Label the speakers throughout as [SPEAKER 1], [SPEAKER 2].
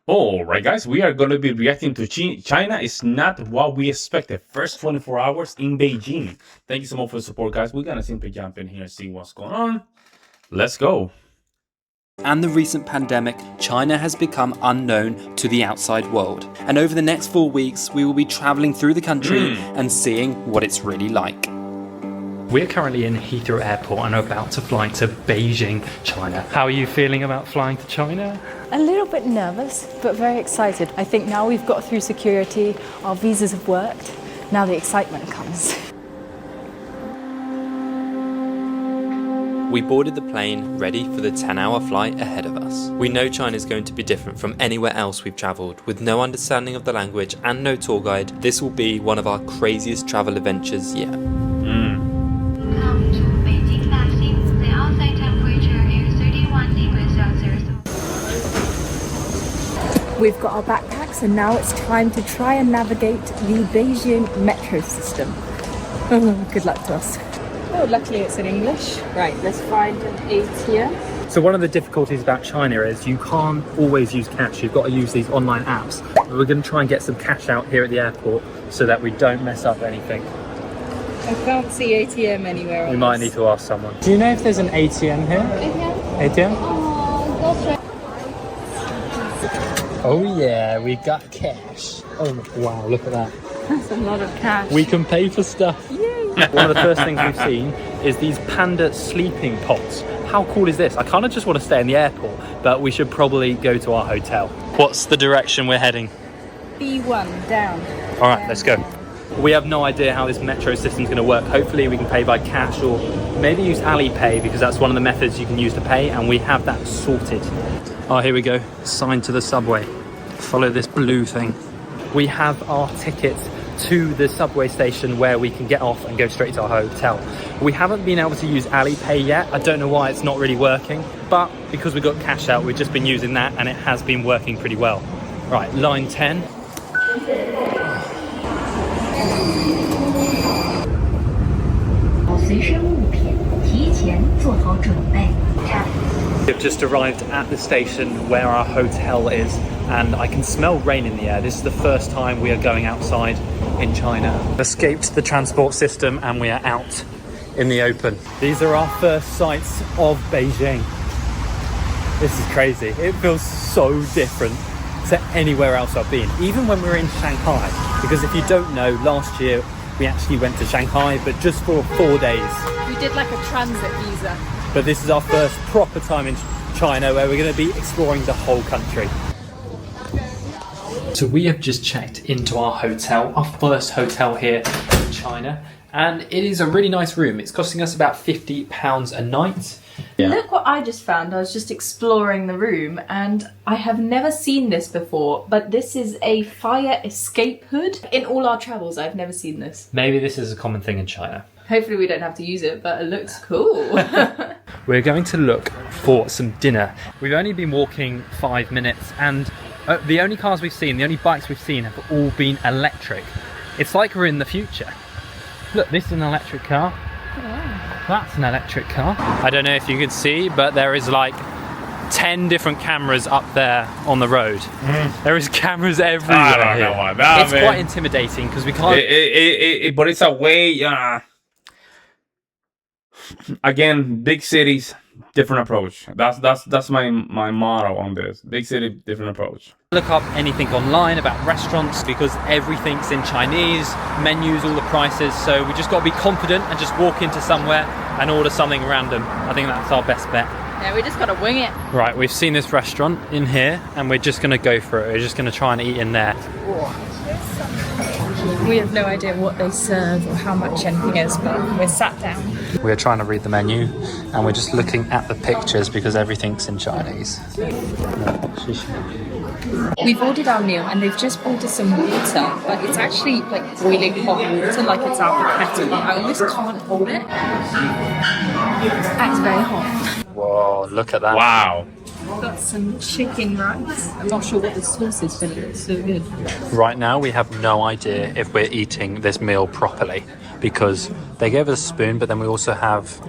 [SPEAKER 1] All right, guys, we are going to be reacting to China is not what we expected. First 24 hours in Beijing. Thank you so much for the support, guys. We're going to simply jump in here and see what's going on. Let's go.
[SPEAKER 2] And the recent pandemic, China has become unknown to the outside world. And over the next 4 weeks, we will be travelling through the country and seeing what it's really like.
[SPEAKER 3] We're currently in Heathrow Airport and are about to fly to Beijing, China. How are you feeling about flying to China?
[SPEAKER 4] A little bit nervous, but very excited. I think now we've got through security, our visas have worked, now the excitement comes.
[SPEAKER 2] We boarded the plane ready for the 10-hour flight ahead of us. We know China is going to be different from anywhere else we've travelled. With no understanding of the language and no tour guide, this will be one of our craziest travel adventures yet.
[SPEAKER 4] We've got our backpacks and now it's time to try and navigate the Beijing metro system. Good luck to us. Oh, luckily it's in English. Right, let's find an ATM.
[SPEAKER 3] So one of the difficulties about China is you can't always use cash. You've got to use these online apps. We're going to try and get some cash out here at the airport so that we don't mess up anything.
[SPEAKER 4] I can't see ATM anywhere else.
[SPEAKER 3] We might need to ask someone. Do you know if there's an ATM here? ATM? Oh yeah, we got cash. Oh wow, look at that.
[SPEAKER 4] That's a lot of cash.
[SPEAKER 3] We can pay for stuff.
[SPEAKER 4] Yay!
[SPEAKER 3] One of the first things we've seen is these panda sleeping pods. How cool is this? I kind of just want to stay in the airport, but we should probably go to our hotel. What's the direction we're heading?
[SPEAKER 4] B1 down.
[SPEAKER 3] All right, let's go. We have no idea how this metro system is going to work. Hopefully we can pay by cash or maybe use Alipay because that's one of the methods you can use to pay, and we have that sorted. Oh, here we go. Sign to the subway. Follow this blue thing. We have our ticket to the subway station where we can get off and go straight to our hotel. We haven't been able to use Alipay yet. I don't know why it's not really working, but because we got cash out, we've just been using that and it has been working pretty well. Right, line 10. We've just arrived at the station where our hotel is and I can smell rain in the air. This is the first time we are going outside in China. Escaped the transport system and we are out in the open. These are our first sights of Beijing. This is crazy. It feels so different to anywhere else I've been, even when we were in Shanghai. Because if you don't know, last year we actually went to Shanghai, but just for 4 days.
[SPEAKER 4] We did like a transit visa.
[SPEAKER 3] But this is our first proper time in China where we're going to be exploring the whole country. So we have just checked into our hotel, our first hotel here in China, and it is a really nice room. It's costing us about £50 a night.
[SPEAKER 5] Yeah. Look what I just found. I was just exploring the room and I have never seen this before, but this is a fire escape hood. In all our travels, I've never seen this.
[SPEAKER 3] Maybe this is a common thing in China.
[SPEAKER 5] Hopefully we don't have to use it, but it looks cool.
[SPEAKER 3] We're going to look for some dinner. We've only been walking 5 minutes and the only cars we've seen, the only bikes we've seen have all been electric. It's like we're in the future. Look, this is an electric car. Wow. That's an electric car. I don't know if you can see, but there is like 10 different cameras up there on the road. There is cameras everywhere.
[SPEAKER 1] I don't know about that,
[SPEAKER 3] it's quite intimidating because we can't...
[SPEAKER 1] But it's a way... Again, big cities, different approach. That's my motto on this. Big city, different approach.
[SPEAKER 3] Look up anything online about restaurants because everything's in Chinese, menus, all the prices. So we just got to be confident and just walk into somewhere and order something random. I think that's our best bet.
[SPEAKER 5] Yeah, we just got to wing it.
[SPEAKER 3] Right, we've seen this restaurant in here and we're just going to go for it. We're just going to try and eat in there.
[SPEAKER 4] We have no idea what they serve or how much anything is, but we're sat down.
[SPEAKER 3] We're trying to read the menu and we're just looking at the pictures because everything's in Chinese.
[SPEAKER 4] We've ordered our meal and they've just brought us some water, but it's actually like boiling hot water, like it's out the kettle. I almost can't hold it. It's very hot.
[SPEAKER 3] Whoa, look at that.
[SPEAKER 1] Wow.
[SPEAKER 4] We've got some chicken rice. I'm not sure what the sauce is, but it looks so good.
[SPEAKER 3] Right now we have no idea if we're eating this meal properly because they gave us a spoon, but then we also have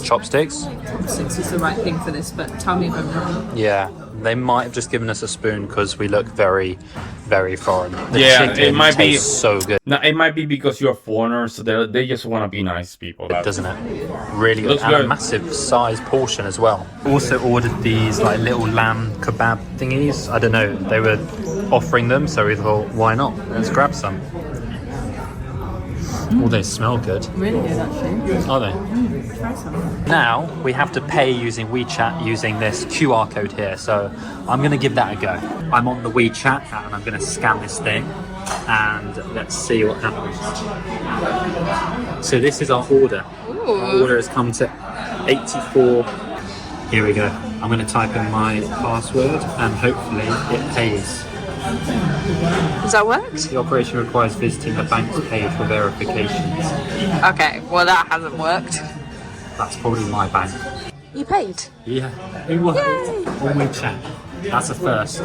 [SPEAKER 3] chopsticks.
[SPEAKER 4] Chopsticks is the right thing for this, but tell me if I'm wrong.
[SPEAKER 3] Yeah, They might have just given us a spoon because we look very, very foreign. The
[SPEAKER 1] Yeah,
[SPEAKER 3] chicken
[SPEAKER 1] it might be
[SPEAKER 3] so good.
[SPEAKER 1] No, it might be because you're a foreigner, so they just want to be nice people.
[SPEAKER 3] Doesn't it? Really good.
[SPEAKER 1] Looks
[SPEAKER 3] And a
[SPEAKER 1] good.
[SPEAKER 3] massive size portion as well. Also ordered these like little lamb kebab thingies. I don't know, they were offering them, so we thought, why not? Let's grab some. Oh, they smell good.
[SPEAKER 4] Really good, actually.
[SPEAKER 3] Are they?
[SPEAKER 4] Try some.
[SPEAKER 3] Now we have to pay using WeChat using this QR code here, so I'm going to give that a go. I'm on the WeChat and I'm going to scan this thing and let's see what happens. So this is our order. Our order has come to 84. Here we go. I'm going to type in my password and hopefully it pays.
[SPEAKER 6] Does that work?
[SPEAKER 3] The operation requires visiting the bank's page for verifications.
[SPEAKER 6] Okay, well that hasn't worked.
[SPEAKER 3] That's probably my bank.
[SPEAKER 6] You paid?
[SPEAKER 3] Yeah, it worked. On WeChat. That's a first.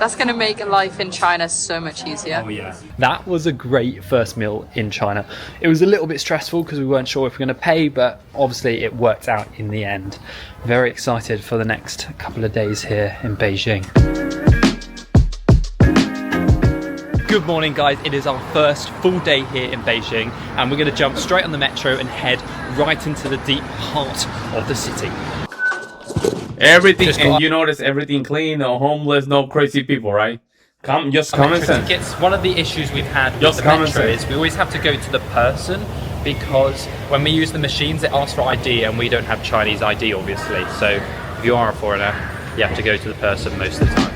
[SPEAKER 6] That's going to make life in China so much easier.
[SPEAKER 3] Oh yeah.
[SPEAKER 7] That was a great first meal in China. It was a little bit stressful because we weren't sure if we were going to pay, but obviously it worked out in the end. Very excited for the next couple of days here in Beijing. Good morning guys, it is our first full day here in Beijing and we're going to jump straight on the metro and head right into the deep heart of the city.
[SPEAKER 1] Everything, and you notice everything clean, no homeless, no crazy people, right? Just common sense.
[SPEAKER 3] Tickets, one of the issues we've had with
[SPEAKER 1] Just
[SPEAKER 3] the
[SPEAKER 1] common
[SPEAKER 3] metro
[SPEAKER 1] sense.
[SPEAKER 3] is we always have to go to the person because when we use the machines it asks for ID and we don't have Chinese ID obviously, so if you are a foreigner you have to go to the person most of the time.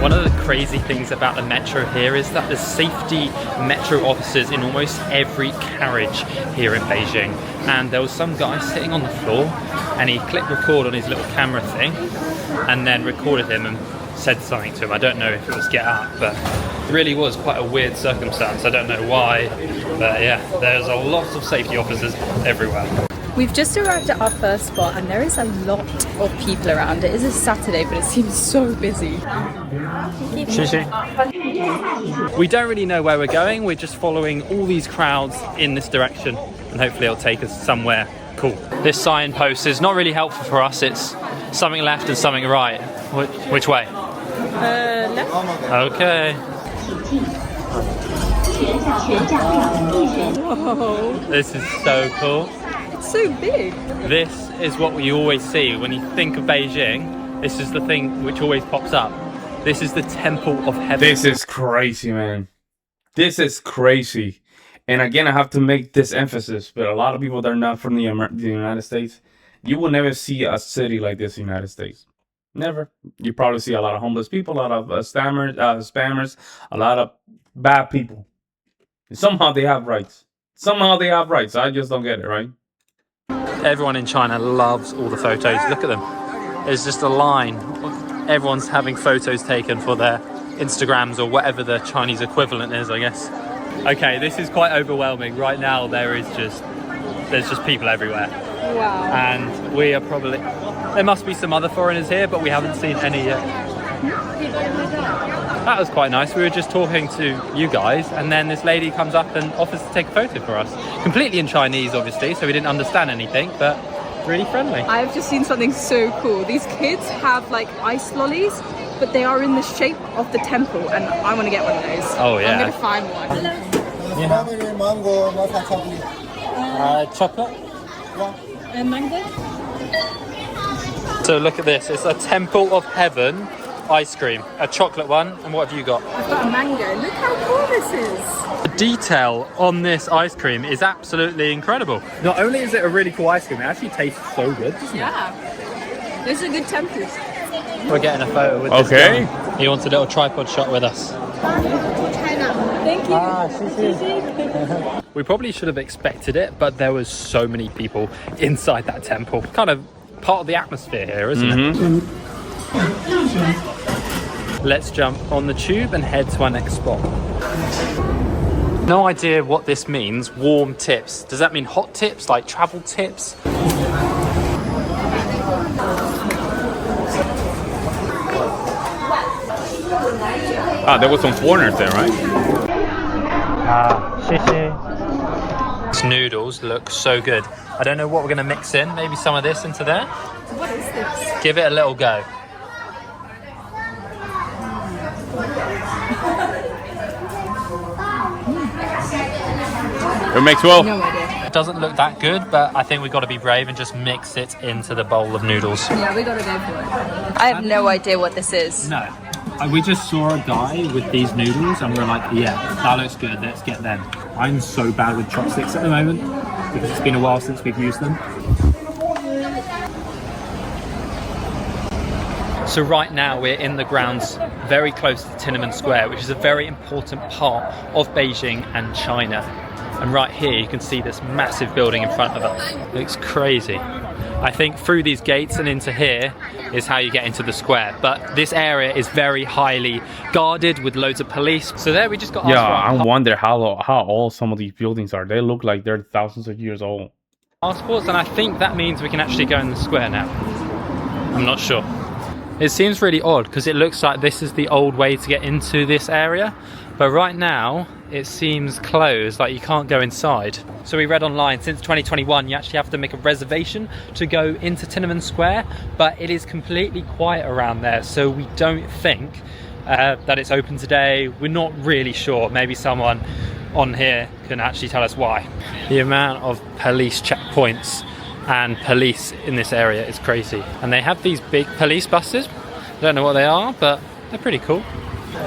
[SPEAKER 3] One of the crazy things about the metro here is that there's safety metro officers in almost every carriage here in Beijing. And there was some guy sitting on the floor and he clicked record on his little camera thing and then recorded him and said something to him. I don't know if it was get out, but it really was quite a weird circumstance. I don't know why, but yeah, there's a lot of safety officers everywhere.
[SPEAKER 4] We've just arrived at our first spot and there is a lot of people around. It is a Saturday, but it seems so busy.
[SPEAKER 3] We don't really know where we're going. We're just following all these crowds in this direction and hopefully it'll take us somewhere cool. This signpost is not really helpful for us. It's something left and something right. Which way?
[SPEAKER 4] Left.
[SPEAKER 3] Okay.
[SPEAKER 4] Whoa,
[SPEAKER 3] This is so cool.
[SPEAKER 4] it's so big.
[SPEAKER 3] This is what we always see when you think of Beijing. This is the thing which always pops up. This is the Temple of Heaven.
[SPEAKER 1] This is crazy, man. This is crazy. And again, I have to make this emphasis, but a lot of people that are not from the United States, you will never see a city like this in the United States. Never. You probably see a lot of homeless people, a lot of spammers, a lot of bad people. And somehow they have rights. Somehow they have rights. I just don't get it, right?
[SPEAKER 3] Everyone in China loves all the photos. Look at them. There's just a line. Everyone's having photos taken for their Instagrams or whatever the Chinese equivalent is, I guess. Okay, this is quite overwhelming. Right now there's just people everywhere.
[SPEAKER 4] Wow.
[SPEAKER 3] And we are probably, there must be some other foreigners here, but we haven't seen any yet. That was quite nice. We were just talking to you guys and then this lady comes up and offers to take a photo for us. Completely in Chinese, obviously, so we didn't understand anything, but really friendly.
[SPEAKER 4] I've just seen something so cool. These kids have like ice lollies, but they are in the shape of the temple and I want to get one of those.
[SPEAKER 3] Oh, yeah.
[SPEAKER 4] I'm going to find one.
[SPEAKER 8] Strawberry, mango, nut chocolate.
[SPEAKER 3] Chocolate?
[SPEAKER 4] And mango?
[SPEAKER 3] So look at this, it's a Temple of Heaven ice cream, a chocolate one, and what have you got?
[SPEAKER 4] I've got a mango. Look how cool this is.
[SPEAKER 3] The detail on this ice cream is absolutely incredible. Not only is it a really cool ice cream, it actually tastes so good, doesn't
[SPEAKER 4] Yeah. Those are good temples.
[SPEAKER 3] it? We're getting a photo with
[SPEAKER 1] Okay.
[SPEAKER 3] this guy. He wants a little tripod shot with us.
[SPEAKER 4] Thank you.
[SPEAKER 3] We probably should have expected it, but there was so many people inside that temple. Kind of part of the atmosphere here, isn't it? Let's jump on the tube and head to our next spot. No idea what this means, warm tips. Does that mean hot tips, like travel tips?
[SPEAKER 1] Ah, there was some foreigners there, right?
[SPEAKER 3] These noodles look so good. I don't know what we're going to mix in. Maybe some of this into there.
[SPEAKER 4] What is this?
[SPEAKER 3] Give it a little go.
[SPEAKER 1] It makes well.
[SPEAKER 4] No idea.
[SPEAKER 3] It doesn't look that good, but I think we've got to be brave and just mix it into the bowl of noodles.
[SPEAKER 4] Yeah, we gotta go for it.
[SPEAKER 6] I have no idea what this is.
[SPEAKER 3] No. We just saw a guy with these noodles and we're like, yeah, that looks good, let's get them. I'm so bad with chopsticks at the moment because it's been a while since we've used them. So right now we're in the grounds very close to Tiananmen Square, which is a very important part of Beijing and China. And right here you can see this massive building in front of us. It looks crazy. I think through these gates and into here is how you get into the square. But this area is very highly guarded with loads of police. So there we just got
[SPEAKER 1] I wonder how old some of these buildings are. They look like they're thousands of years old.
[SPEAKER 3] passports, and I think that means we can actually go in the square now. I'm not sure. It seems really odd because it looks like this is the old way to get into this area, but right now it seems closed, like you can't go inside. So we read online since 2021 you actually have to make a reservation to go into Tiananmen Square, but it is completely quiet around there, so we don't think that it's open today. We're not really sure. Maybe someone on here can actually tell us why. The amount of police checkpoints and police in this area is crazy, and they have these big police buses. I don't know what they are, but they're pretty cool.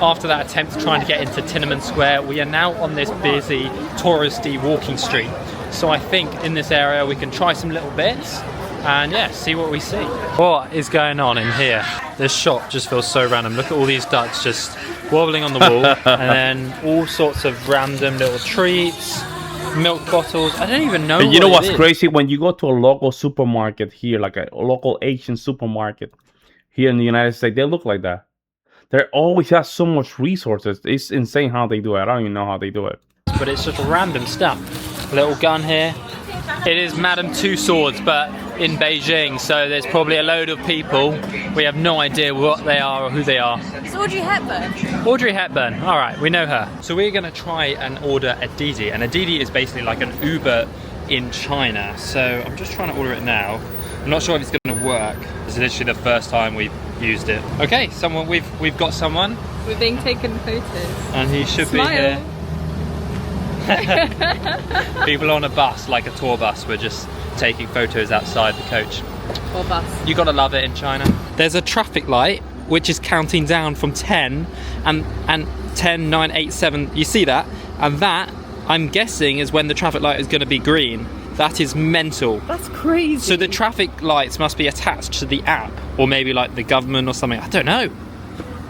[SPEAKER 3] After that attempt trying to get into Tiananmen Square, we are now on this busy touristy walking street. So I think in this area we can try some little bits and yeah, see what we see. What is going on in here? This shop just feels so random. Look at all these ducks just wobbling on the wall, and then all sorts of random little treats, milk bottles. I don't even know.
[SPEAKER 1] You know what's crazy? When you go to a local supermarket here, like a local Asian supermarket here in the United States, they look like that. They always have so much resources. It's insane how they do it. I don't even know how they do it.
[SPEAKER 3] But it's just random stuff. A little gun here. It is Madame Two Swords, but in Beijing, so there's probably a load of people. We have no idea what they are or who they are.
[SPEAKER 6] It's Audrey Hepburn.
[SPEAKER 3] Audrey Hepburn, all right, we know her. So we're gonna try and order a Didi, and a Didi is basically like an Uber in China. So I'm just trying to order it now. I'm not sure if it's gonna work. It's literally the first time we've used it. Okay, someone, we've got someone.
[SPEAKER 6] We're being taken photos.
[SPEAKER 3] And he should be here. People on a bus, like a tour bus, were just taking photos outside the coach.
[SPEAKER 6] Or bus.
[SPEAKER 3] You gotta love it in China. There's a traffic light which is counting down from 10 and 10, 9, 8, 7. You see that? And that, I'm guessing, is when the traffic light is gonna be green. That is mental.
[SPEAKER 6] That's crazy.
[SPEAKER 3] So the traffic lights must be attached to the app, or maybe like the government or something. I don't know.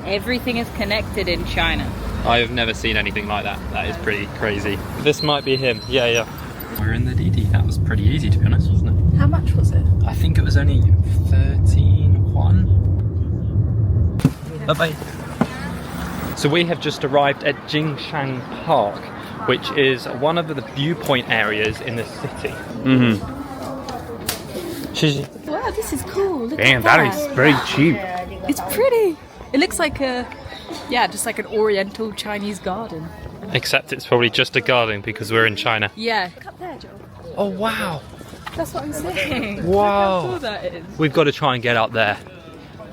[SPEAKER 6] Everything is connected in China.
[SPEAKER 3] I have never seen anything like that. That is pretty crazy. This might be him. Yeah. We're in the Didi. That was pretty easy, to be honest, wasn't it?
[SPEAKER 6] How much was it?
[SPEAKER 3] I think it was only 13.1. Bye-bye. So we have just arrived at Jingshan Park, which is one of the viewpoint areas in the city.
[SPEAKER 6] Wow, this is cool. Look
[SPEAKER 1] Damn,
[SPEAKER 6] at
[SPEAKER 1] that is very cheap.
[SPEAKER 6] It's pretty. It looks like just like an oriental Chinese garden.
[SPEAKER 3] Except it's probably just a garden because we're in China.
[SPEAKER 6] Yeah. Look up there, Joel.
[SPEAKER 3] Oh, wow.
[SPEAKER 6] That's what I'm saying.
[SPEAKER 3] Wow.
[SPEAKER 6] Look how cool that is.
[SPEAKER 3] We've got to try and get up there.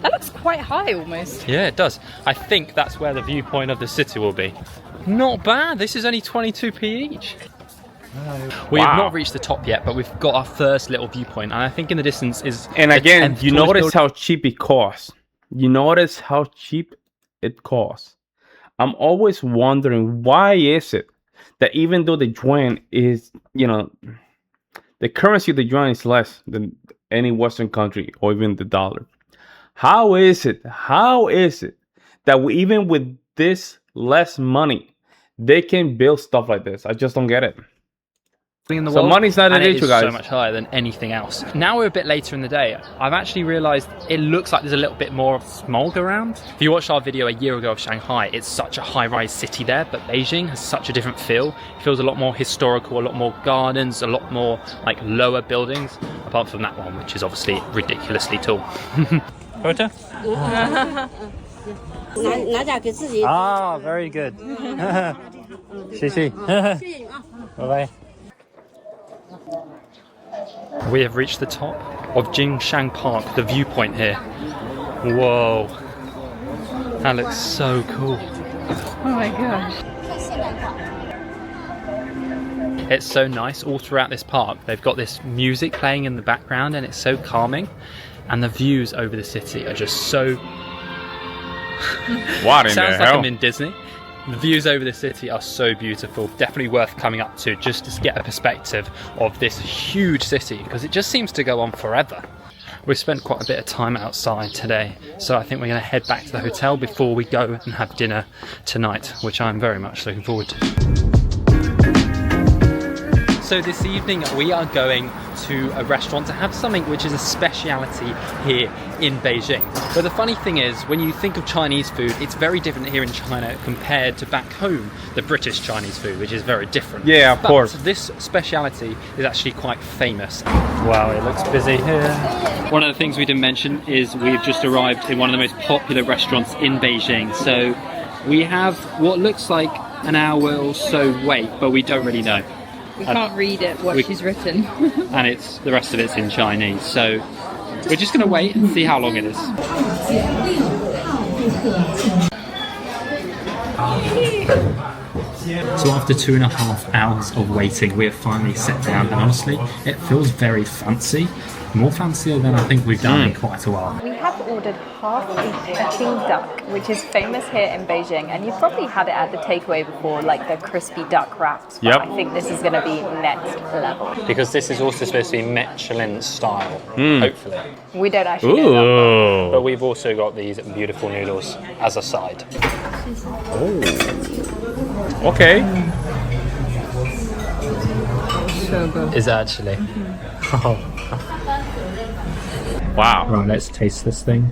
[SPEAKER 6] That looks quite high almost.
[SPEAKER 3] Yeah, it does. I think that's where the viewpoint of the city will be. Not bad. This is only 22p each. We have not reached the top yet, but we've got our first little viewpoint, and I think in the distance is...
[SPEAKER 1] And again, you notice how cheap it costs. You notice how cheap it costs. I'm always wondering, why is it that even though the yuan is, the currency of the yuan is less than any Western country or even the dollar, how is it that even with this less money, they can build stuff like this? I just don't get it.
[SPEAKER 3] In the
[SPEAKER 1] so
[SPEAKER 3] world,
[SPEAKER 1] money's not an issue, guys.
[SPEAKER 3] So much higher than anything else. Now we're a bit later in the day. I've actually realised it looks like there's a little bit more of smog around. If you watched our video a year ago of Shanghai, it's such a high-rise city there, but Beijing has such a different feel. It feels a lot more historical, a lot more gardens, a lot more like lower buildings, apart from that one, which is obviously ridiculously tall. Photo? Very good. Bye-bye.
[SPEAKER 7] We have reached the top of Jingshan Park, the viewpoint here. Whoa, that looks so cool.
[SPEAKER 6] Oh my gosh.
[SPEAKER 7] It's so nice all throughout this park. They've got this music playing in the background and it's so calming. And the views over the city are just so...
[SPEAKER 1] What in
[SPEAKER 7] Sounds
[SPEAKER 1] the
[SPEAKER 7] like
[SPEAKER 1] hell?
[SPEAKER 7] I'm in Disney. The views over the city are so beautiful. Definitely worth coming up to just to get a perspective of this huge city because it just seems to go on forever. We've spent quite a bit of time outside today, so I think we're going to head back to the hotel before we go and have dinner tonight, which I'm very much looking forward to. So this evening we are going to a restaurant to have something which is a speciality here in Beijing. But the funny thing is, when you think of Chinese food, it's very different here in China compared to back home, the British Chinese food, which is very different.
[SPEAKER 1] Yeah, of course.
[SPEAKER 7] This speciality is actually quite famous. Wow, it looks busy here. One of the things we didn't mention is we've just arrived in one of the most popular restaurants in Beijing. So we have what looks like an hour or so wait, but we don't really know.
[SPEAKER 6] We can't read it, what she's written.
[SPEAKER 7] And it's the rest of it's in Chinese, so we're just going to wait and see how long it is. So after 2.5 hours of waiting, we have finally sat down, and honestly, it feels very fancy. More fancier than I think we've done in quite a while.
[SPEAKER 4] We have ordered half a Peking duck, which is famous here in Beijing, and you've probably had it at the takeaway before, like the crispy duck wraps. But
[SPEAKER 1] Yep.
[SPEAKER 4] I think this is going to be next level.
[SPEAKER 7] Because this is also supposed to be Michelin style, hopefully.
[SPEAKER 4] We don't actually know that.
[SPEAKER 7] But we've also got these beautiful noodles as a side.
[SPEAKER 1] Okay.
[SPEAKER 6] So good.
[SPEAKER 7] Is actually.
[SPEAKER 1] Wow.
[SPEAKER 3] Right, let's taste this thing.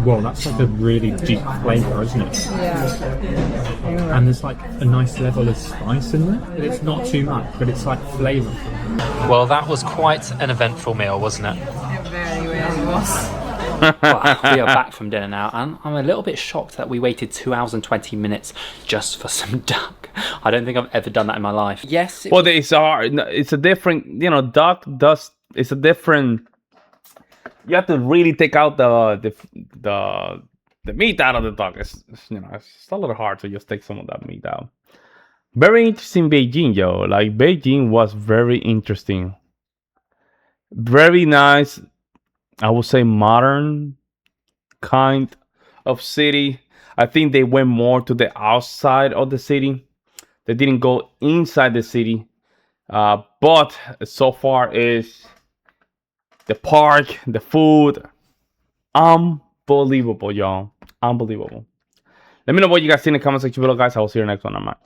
[SPEAKER 3] Whoa, that's like a really deep flavour, isn't it?
[SPEAKER 6] Yeah.
[SPEAKER 3] And there's like a nice level of spice in there. But it's not too much, but it's like flavourful.
[SPEAKER 7] Well, that was quite an eventful meal, wasn't it?
[SPEAKER 6] It very, really was.
[SPEAKER 7] We are back from dinner now, and I'm a little bit shocked that we waited 2 hours and 20 minutes just for some duck. I don't think I've ever done that in my life. Yes.
[SPEAKER 1] Well, it's hard. It's a different, duck does. It's a different. You have to really take out the meat out of the duck. It's a little hard to just take some of that meat out. Very interesting Beijing, yo. Like Beijing was very interesting. Very nice. I would say modern kind of city. I think they went more to the outside of the city. They didn't go inside the city. But so far is the park, the food. Unbelievable, y'all. Unbelievable. Let me know what you guys think in the comment section below, guys. I will see you next one. I'm out.